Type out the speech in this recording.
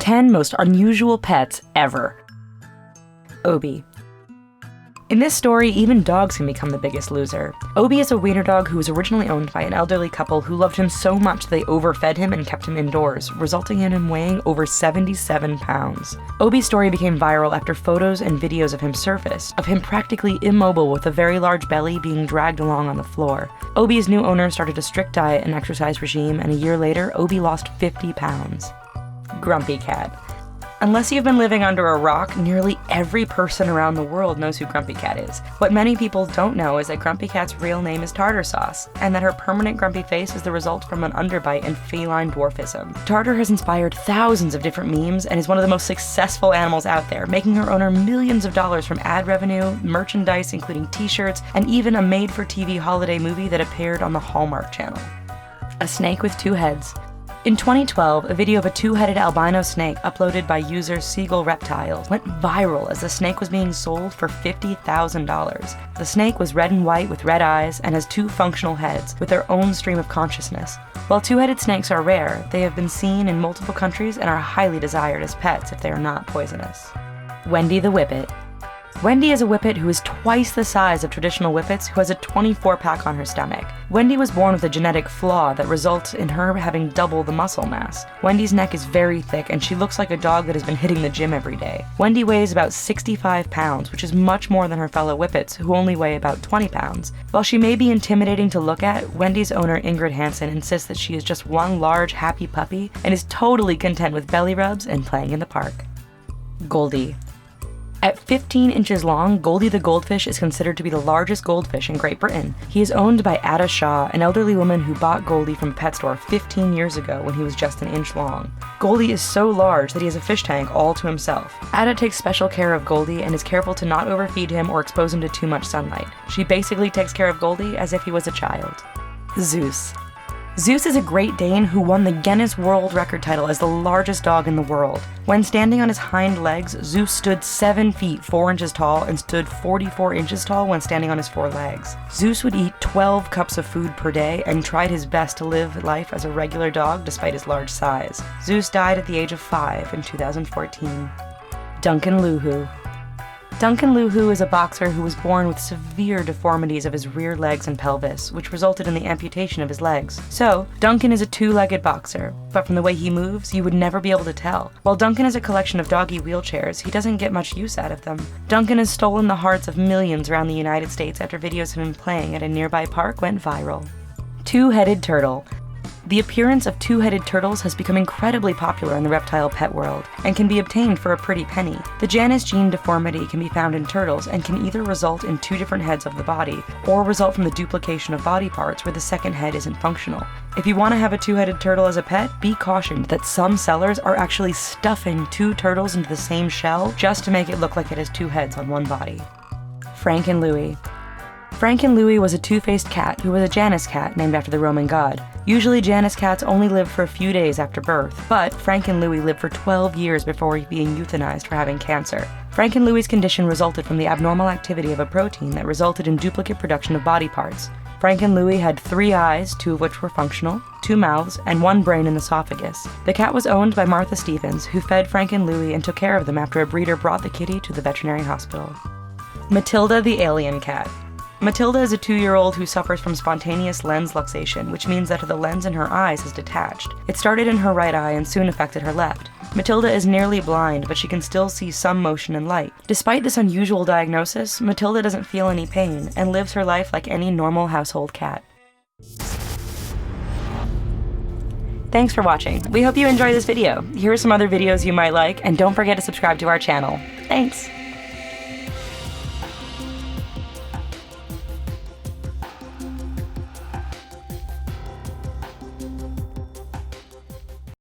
Ten most unusual pets ever. Obi. In this story, even dogs can become the biggest loser. Obi is a wiener dog who was originally owned by an elderly couple who loved him so much they overfed him and kept him indoors, resulting in him weighing over 77 pounds. Obi's story became viral after photos and videos of him surfaced, of him practically immobile with a very large belly being dragged along on the floor. Obi's new owner started a strict diet and exercise regime, and a year later, Obi lost 50 pounds. Grumpy Cat. Unless you've been living under a rock, nearly every person around the world knows who Grumpy Cat is. What many people don't know is that Grumpy Cat's real name is Tartar Sauce, and that her permanent grumpy face is the result from an underbite and feline dwarfism. Tartar has inspired thousands of different memes and is one of the most successful animals out there, making her owner millions of dollars from ad revenue, merchandise including t-shirts, and even a made-for-TV holiday movie that appeared on the Hallmark Channel. A snake with two heads. In 2012, a video of a two-headed albino snake uploaded by user Seagull Reptiles went viral as the snake was being sold for $50,000. The snake was red and white with red eyes and has two functional heads with their own stream of consciousness. While two-headed snakes are rare, they have been seen in multiple countries and are highly desired as pets if they are not poisonous. Wendy the Whippet. Wendy is a whippet who is twice the size of traditional whippets who has a 24-pack on her stomach. Wendy was born with a genetic flaw that results in her having double the muscle mass. Wendy's neck is very thick and she looks like a dog that has been hitting the gym every day. Wendy weighs about 65 pounds, which is much more than her fellow whippets who only weigh about 20 pounds. While she may be intimidating to look at, Wendy's owner Ingrid Hansen insists that she is just one large happy puppy and is totally content with belly rubs and playing in the park. Goldie. At 15 inches long, Goldie the goldfish is considered to be the largest goldfish in Great Britain. He is owned by Ada Shaw, an elderly woman who bought Goldie from a pet store 15 years ago when he was just an inch long. Goldie is so large that he has a fish tank all to himself. Ada takes special care of Goldie and is careful to not overfeed him or expose him to too much sunlight. She basically takes care of Goldie as if he was a child. Zeus. Zeus is a Great Dane who won the Guinness World Record title as the largest dog in the world. When standing on his hind legs, Zeus stood 7 feet 4 inches tall and stood 44 inches tall when standing on his 4 legs. Zeus would eat 12 cups of food per day and tried his best to live life as a regular dog despite his large size. Zeus died at the age of 5 in 2014. Duncan Lou. Duncan Lou is a boxer who was born with severe deformities of his rear legs and pelvis, which resulted in the amputation of his legs. So, Duncan is a two-legged boxer, but from the way he moves, you would never be able to tell. While Duncan is a collection of doggy wheelchairs, he doesn't get much use out of them. Duncan has stolen the hearts of millions around the United States after videos of him playing at a nearby park went viral. Two-Headed Turtle. The appearance of two-headed turtles has become incredibly popular in the reptile pet world and can be obtained for a pretty penny. The Janus gene deformity can be found in turtles and can either result in two different heads of the body or result from the duplication of body parts where the second head isn't functional. If you want to have a two-headed turtle as a pet, be cautioned that some sellers are actually stuffing two turtles into the same shell just to make it look like it has two heads on one body. Frank and Louie. Frank and Louie was a two-faced cat who was a Janus cat named after the Roman god. Usually Janus cats only live for a few days after birth, but Frank and Louie lived for 12 years before being euthanized for having cancer. Frank and Louie's condition resulted from the abnormal activity of a protein that resulted in duplicate production of body parts. Frank and Louie had 3 eyes, 2 of which were functional, 2 mouths, and 1 brain in the esophagus. The cat was owned by Martha Stevens, who fed Frank and Louie and took care of them after a breeder brought the kitty to the veterinary hospital. Matilda the alien cat. Matilda is a 2-year-old who suffers from spontaneous lens luxation, which means that the lens in her eyes has detached. It started in her right eye and soon affected her left. Matilda is nearly blind, but she can still see some motion and light. Despite this unusual diagnosis, Matilda doesn't feel any pain and lives her life like any normal household cat. Thanks for watching. We hope you enjoyed this video. Here are some other videos you might like, and don't forget to subscribe to our channel. Thanks!